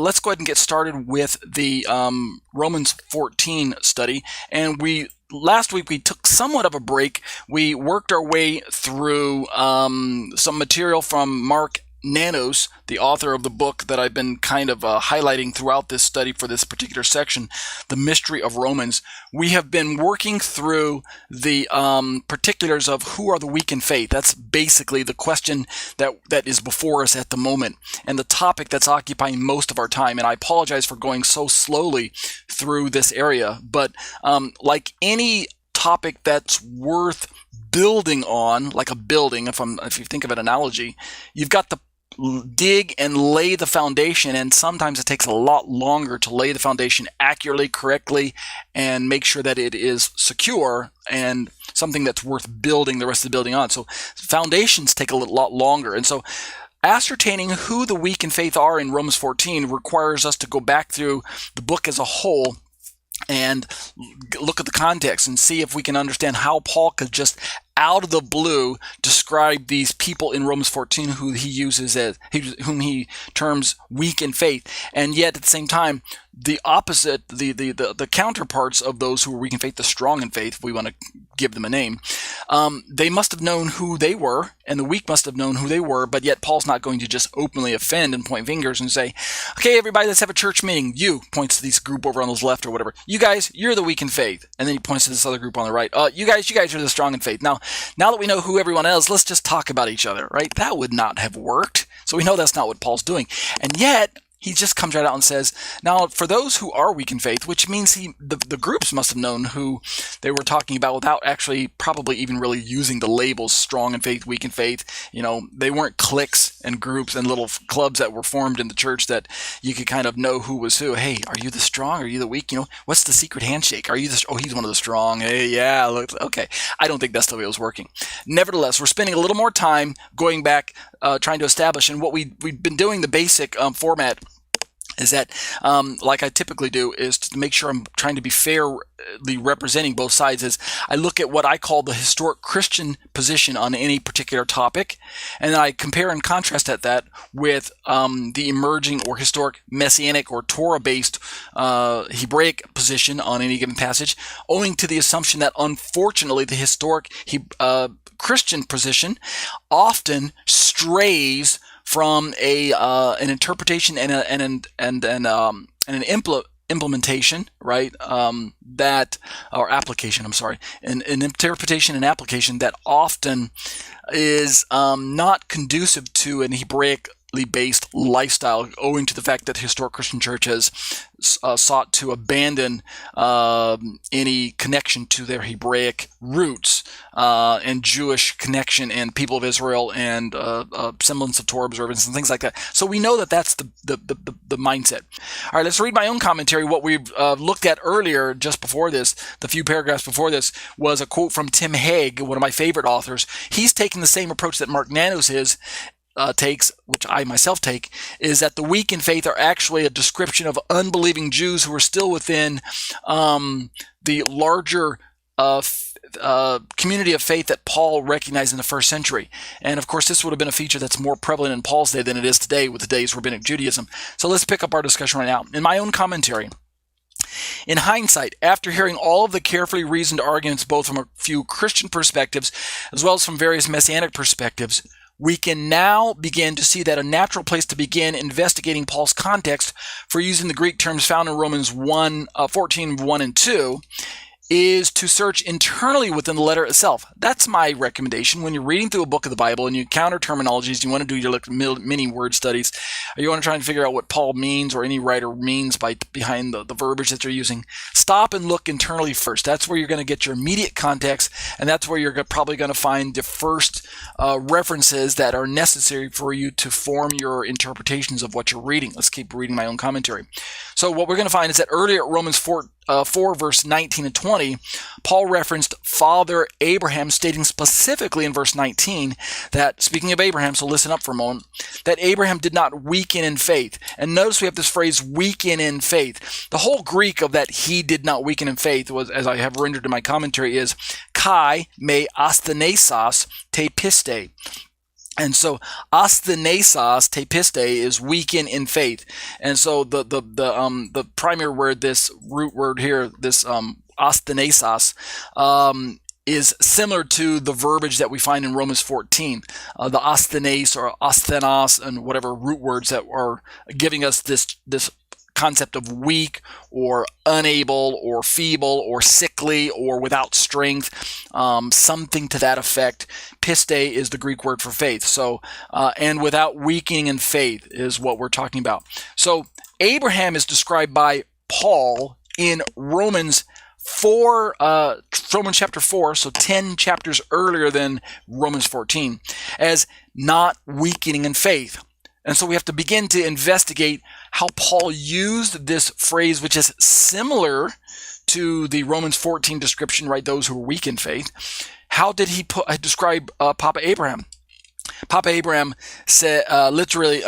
let's go ahead and get started with the Romans 14 study. And last week we took somewhat of a break. We worked our way through some material from Mark Nanos, the author of the book that I've been kind of highlighting throughout this study for this particular section, The Mystery of Romans. We have been working through the particulars of who are the weak in faith. That's basically the question that is before us at the moment, and the topic that's occupying most of our time. And I apologize for going so slowly through this area, but like any topic that's worth building on, like a building, if you think of an analogy, you've got to dig and lay the foundation, and sometimes it takes a lot longer to lay the foundation accurately, correctly, and make sure that it is secure and something that's worth building the rest of the building on. So foundations take a lot longer. And so ascertaining who the weak in faith are in Romans 14 requires us to go back through the book as a whole and look at the context and see if we can understand how Paul could just out of the blue describe these people in Romans 14 whom he terms weak in faith, and yet at the same time the opposite, the counterparts of those who are weak in faith, the strong in faith, if we want to give them a name, they must have known who they were, and the weak must have known who they were, but yet Paul's not going to just openly offend and point fingers and say, okay, everybody, let's have a church meeting. You, points to this group over on the left or whatever. You guys, you're the weak in faith. And then he points to this other group on the right. You guys are the strong in faith. Now that we know who everyone is, let's just talk about each other, right? That would not have worked. So we know that's not what Paul's doing. And yet, he just comes right out and says, now, for those who are weak in faith, which means the groups must have known who they were talking about without actually probably even really using the labels strong in faith, weak in faith. You know, they weren't cliques and groups and little clubs that were formed in the church that you could kind of know who was who. Hey, are you the strong? Are you the weak? You know, what's the secret handshake? Are you the, oh, he's one of the strong. Hey, yeah, look, okay. I don't think that's the way it was working. Nevertheless, we're spending a little more time going back, trying to establish, and what we've been doing, the basic format is that, like I typically do, is to make sure I'm trying to be fairly representing both sides. As I look at what I call the historic Christian position on any particular topic, and I compare and contrast that with the emerging or historic Messianic or Torah-based Hebraic position on any given passage, owing to the assumption that, unfortunately, the historic Christian position often strays from an interpretation and an implementation, right? Or application. I'm sorry, an interpretation and application that often is not conducive to an Hebraically based lifestyle, owing to the fact that the historic Christian church has sought to abandon any connection to their Hebraic roots and Jewish connection and people of Israel and semblance of Torah observance and things like that. So we know that that's the mindset. All right, let's read my own commentary. What we've looked at earlier, just before this, the few paragraphs before this, was a quote from Tim Hegg, one of my favorite authors. He's taking the same approach that Mark Nanos takes, which I myself take, is that the weak in faith are actually a description of unbelieving Jews who are still within the larger community of faith that Paul recognized in the first century. And of course, this would have been a feature that's more prevalent in Paul's day than it is today with today's rabbinic Judaism. So let's pick up our discussion right now. In my own commentary, in hindsight, after hearing all of the carefully reasoned arguments both from a few Christian perspectives as well as from various Messianic perspectives, we can now begin to see that a natural place to begin investigating Paul's context for using the Greek terms found in Romans 14, 1 and 2 is to search internally within the letter itself. That's my recommendation. When you're reading through a book of the Bible and you encounter terminologies, you want to do your mini word studies, or you want to try and figure out what Paul means or any writer means behind the verbiage that they're using, stop and look internally first. That's where you're going to get your immediate context, and that's where you're probably going to find the first references that are necessary for you to form your interpretations of what you're reading. Let's keep reading my own commentary. So what we're going to find is that earlier at Romans 4, verse 19 and 20, Paul referenced Father Abraham, stating specifically in verse 19 that, speaking of Abraham, so listen up for a moment, that Abraham did not weaken in faith. And notice we have this phrase, weaken in faith. The whole Greek of that he did not weaken in faith was, as I have rendered in my commentary, is kai me astenesos te piste. And so asthenesis tepiste is weaken in faith. And so the primary word, this root word here, this asthenesis, is similar to the verbiage that we find in Romans 14. The asthenes or asthenos and whatever root words that are giving us this concept of weak or unable or feeble or sickly or without strength, something to that effect. Piste is the Greek word for faith. So, and without weakening in faith is what we're talking about. So Abraham is described by Paul in Romans 4, Romans chapter 4, so 10 chapters earlier than Romans 14, as not weakening in faith. And so we have to begin to investigate how Paul used this phrase, which is similar to the Romans 14 description, right? Those who are weak in faith. How did he describe Papa Abraham? Papa Abraham said, literally,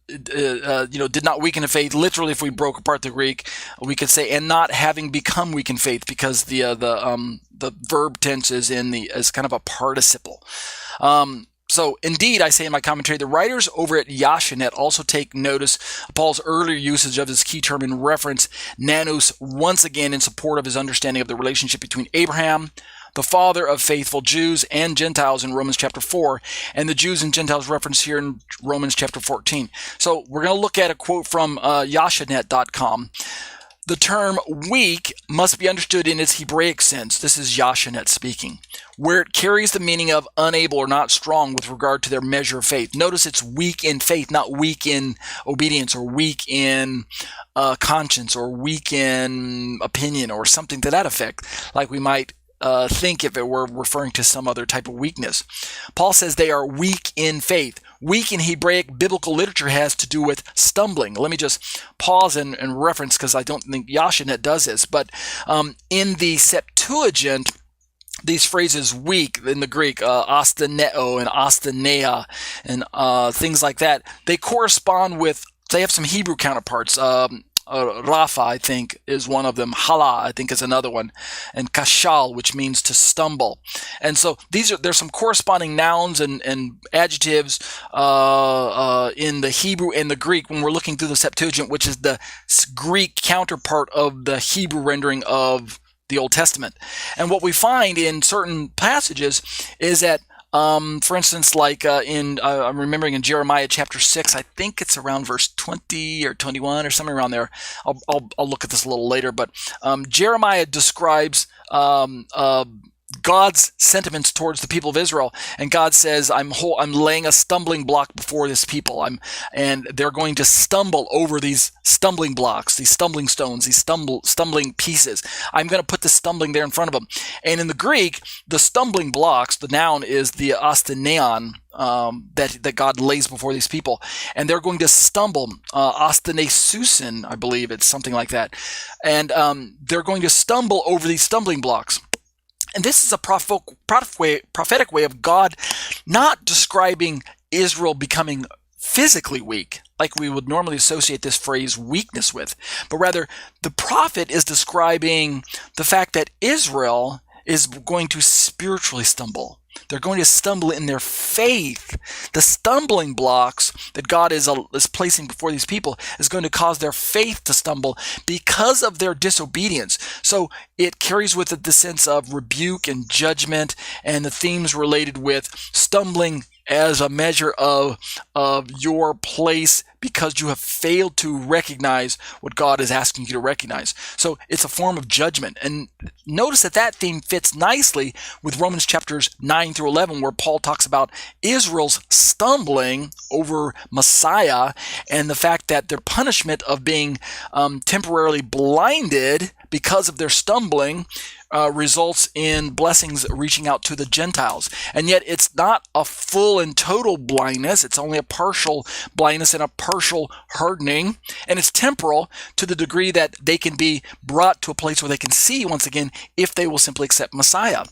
did not weaken in faith. Literally, if we broke apart the Greek, we could say, and not having become weak in faith, because the verb tense is as kind of a participle. So, indeed, I say in my commentary, the writers over at Yashanet also take notice of Paul's earlier usage of this key term in reference, nanos, once again in support of his understanding of the relationship between Abraham, the father of faithful Jews and Gentiles in Romans chapter 4, and the Jews and Gentiles referenced here in Romans chapter 14. So, we're going to look at a quote from Yashanet.com. The term weak must be understood in its Hebraic sense. This is Yashanet speaking, where it carries the meaning of unable or not strong with regard to their measure of faith. Notice it's weak in faith, not weak in obedience or weak in conscience or weak in opinion or something to that effect, like we might think if it were referring to some other type of weakness. Paul says they are weak in faith. Weak in Hebraic biblical literature has to do with stumbling. Let me just pause and reference, because I don't think Yashanet does this, but in the Septuagint, these phrases weak in the Greek, asteneo and astenea and things like that, they correspond with, they have some Hebrew counterparts. Rapha, I think, is one of them. Hala, I think, is another one. And kashal, which means to stumble. And so there's some corresponding nouns and adjectives in the Hebrew and the Greek when we're looking through the Septuagint, which is the Greek counterpart of the Hebrew rendering of the Old Testament. And what we find in certain passages is that for instance, like I'm remembering in Jeremiah chapter 6, I think it's around verse 20 or 21 or somewhere around there. I'll look at this a little later, but Jeremiah describes God's sentiments towards the people of Israel, and God says, "I'm laying a stumbling block before this people. And they're going to stumble over these stumbling blocks, these stumbling stones, these stumbling pieces. I'm going to put the stumbling there in front of them." And in the Greek, the stumbling blocks, the noun is the asteneon, that God lays before these people, and they're going to stumble. Astenesusin, I believe it's something like that, and they're going to stumble over these stumbling blocks. And this is a prophetic way of God not describing Israel becoming physically weak, like we would normally associate this phrase weakness with, but rather the prophet is describing the fact that Israel is going to spiritually stumble. They're going to stumble in their faith. The stumbling blocks that God is placing before these people is going to cause their faith to stumble because of their disobedience. So it carries with it the sense of rebuke and judgment, and the themes related with stumbling as a measure of your place because you have failed to recognize what God is asking you to recognize. So it's a form of judgment. And notice that theme fits nicely with Romans chapters 9 through 11, where Paul talks about Israel's stumbling over Messiah and the fact that their punishment of being temporarily blinded because of their stumbling results in blessings reaching out to the Gentiles. And yet it's not a full and total blindness. It's only a partial blindness and a partial hardening. And it's temporal to the degree that they can be brought to a place where they can see once again if they will simply accept Messiah.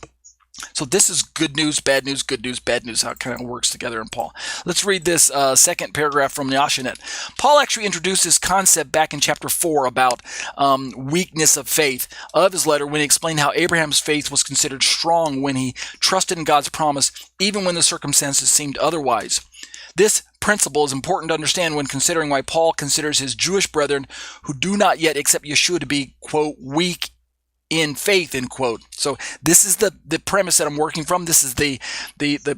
So this is good news, bad news, good news, bad news, how it kind of works together in Paul. Let's read this second paragraph from Yashanet. Paul actually introduced this concept back in chapter 4 about weakness of faith of his letter when he explained how Abraham's faith was considered strong when he trusted in God's promise, even when the circumstances seemed otherwise. This principle is important to understand when considering why Paul considers his Jewish brethren who do not yet accept Yeshua to be, quote, weak in faith, end quote. So this is the premise that I'm working from. This is the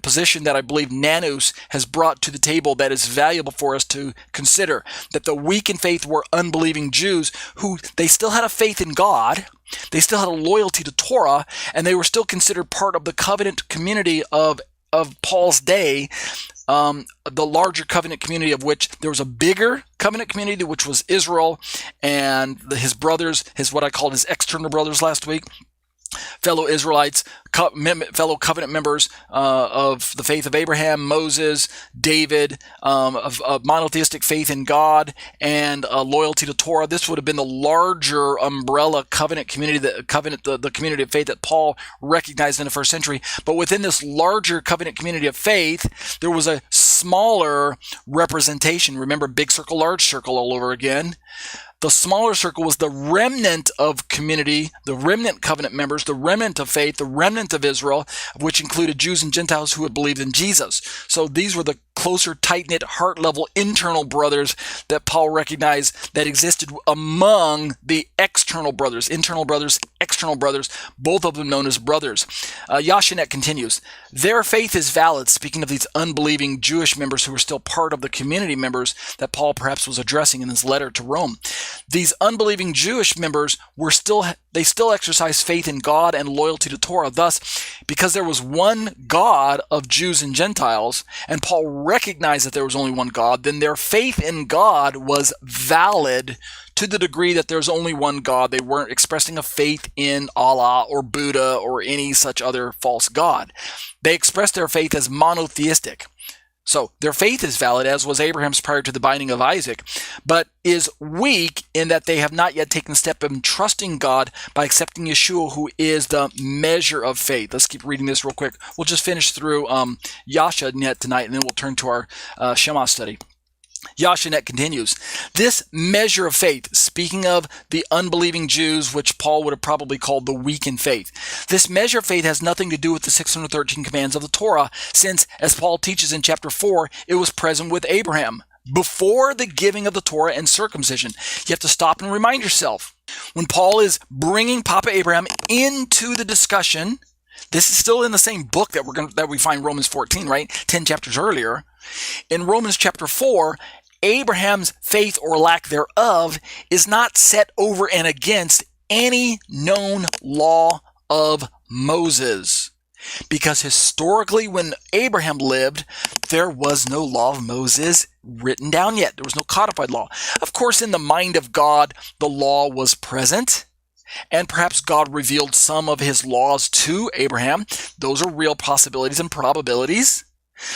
position that I believe Nanus has brought to the table that is valuable for us to consider. That the weak in faith were unbelieving Jews who they still had a faith in God, they still had a loyalty to Torah, and they were still considered part of the covenant community of Paul's day. The larger covenant community of which there was a bigger covenant community, which was Israel and his brothers, what I called his external brothers last week, fellow Israelites, fellow covenant members of the faith of Abraham, Moses, David, of monotheistic faith in God and loyalty to Torah. This would have been the larger umbrella covenant community, the community of faith that Paul recognized in the first century. But within this larger covenant community of faith, there was a smaller representation. Remember, big circle, large circle all over again. The smaller circle was the remnant of community, the remnant covenant members, the remnant of faith, the remnant of Israel, which included Jews and Gentiles who had believed in Jesus. So these were the closer, tight-knit, heart-level, internal brothers that Paul recognized that existed among the external brothers, internal brothers, external brothers, both of them known as brothers. Yashanet continues, their faith is valid, speaking of these unbelieving Jewish members who were still part of the community members that Paul perhaps was addressing in his letter to Rome. These unbelieving Jewish members still exercised faith in God and loyalty to Torah. Thus, because there was one God of Jews and Gentiles, and Paul recognized that there was only one God, then their faith in God was valid to the degree that there's only one God. They weren't expressing a faith in Allah or Buddha or any such other false god. They expressed their faith as monotheistic. So their faith is valid, as was Abraham's prior to the binding of Isaac, but is weak in that they have not yet taken the step of trusting God by accepting Yeshua, who is the measure of faith. Let's keep reading this real quick. We'll just finish through Yashanet tonight, and then we'll turn to our Shema study. Yashanet continues, this measure of faith, speaking of the unbelieving Jews, which Paul would have probably called the weak in faith, this measure of faith has nothing to do with the 613 commands of the Torah, since, as Paul teaches in chapter 4, it was present with Abraham before the giving of the Torah and circumcision. You have to stop and remind yourself. When Paul is bringing Papa Abraham into the discussion, this is still in the same book that we find Romans 14, right? 10 chapters earlier. In Romans chapter 4, Abraham's faith or lack thereof is not set over and against any known law of Moses. Because historically, when Abraham lived, there was no law of Moses written down yet. There was no codified law. Of course, in the mind of God, the law was present. And perhaps God revealed some of his laws to Abraham. Those are real possibilities and probabilities.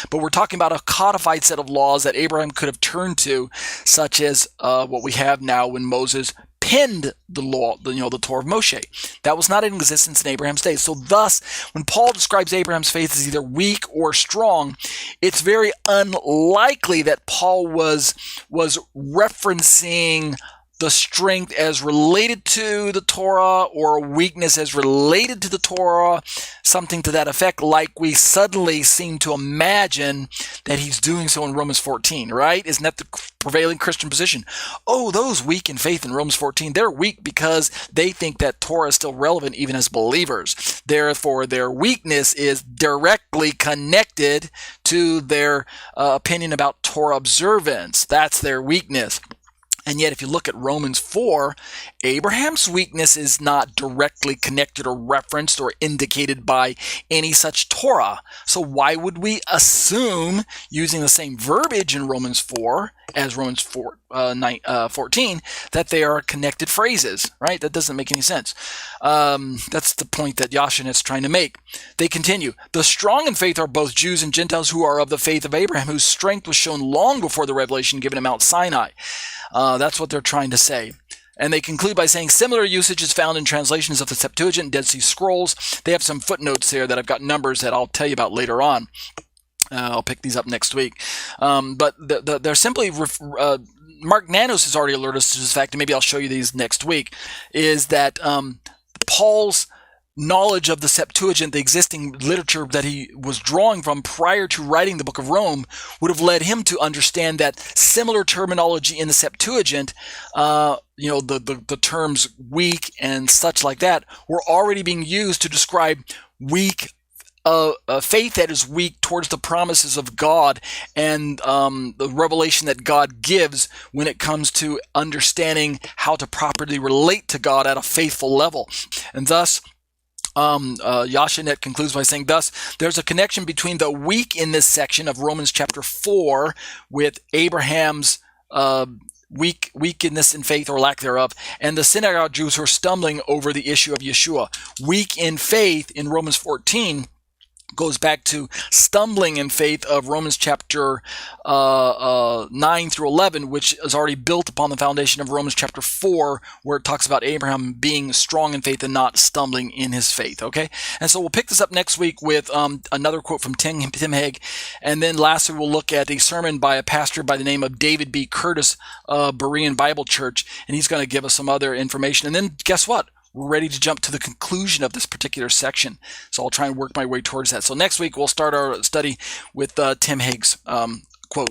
But we're talking about a codified set of laws that Abraham could have turned to, such as what we have now when Moses penned the law, the Torah of Moshe. That was not in existence in Abraham's day. So thus, when Paul describes Abraham's faith as either weak or strong, it's very unlikely that Paul was referencing the strength as related to the Torah or a weakness as related to the Torah, something to that effect, like we suddenly seem to imagine that he's doing so in Romans 14, right? Isn't that the prevailing Christian position? Oh, those weak in faith in Romans 14, they're weak because they think that Torah is still relevant even as believers. Therefore, their weakness is directly connected to their opinion about Torah observance. That's their weakness. And yet, if you look at Romans 4, Abraham's weakness is not directly connected or referenced or indicated by any such Torah. So why would we assume, using the same verbiage in Romans 4 as Romans 14, that they are connected phrases, right? That doesn't make any sense. That's the point that Yashin is trying to make. They continue, the strong in faith are both Jews and Gentiles who are of the faith of Abraham, whose strength was shown long before the revelation given at Mount Sinai. That's what they're trying to say. And they conclude by saying similar usage is found in translations of the Septuagint and Dead Sea Scrolls. They have some footnotes there that I've got numbers that I'll tell you about later on. I'll pick these up next week. But they're simply... Mark Nanos has already alerted us to this fact, and maybe I'll show you these next week, is that Paul's knowledge of the Septuagint, the existing literature that he was drawing from prior to writing the book of Rome, would have led him to understand that similar terminology in the Septuagint, the terms weak and such like that, were already being used to describe weak faith that is weak towards the promises of God and the revelation that God gives when it comes to understanding how to properly relate to God at a faithful level. And thus, Yashanet concludes by saying, thus, there's a connection between the weak in this section of Romans chapter 4 with Abraham's weakness in faith or lack thereof, and the synagogue Jews who are stumbling over the issue of Yeshua. Weak in faith in Romans 14 goes back to stumbling in faith of Romans chapter 9 through 11, which is already built upon the foundation of Romans chapter 4, where it talks about Abraham being strong in faith and not stumbling in his faith, okay? And so we'll pick this up next week with another quote from Tim Hegg, and then lastly we'll look at a sermon by a pastor by the name of David B. Curtis, Berean Bible Church, and he's going to give us some other information. And then guess what? We're ready to jump to the conclusion of this particular section. So I'll try and work my way towards that. So next week, we'll start our study with Tim Haig's quote.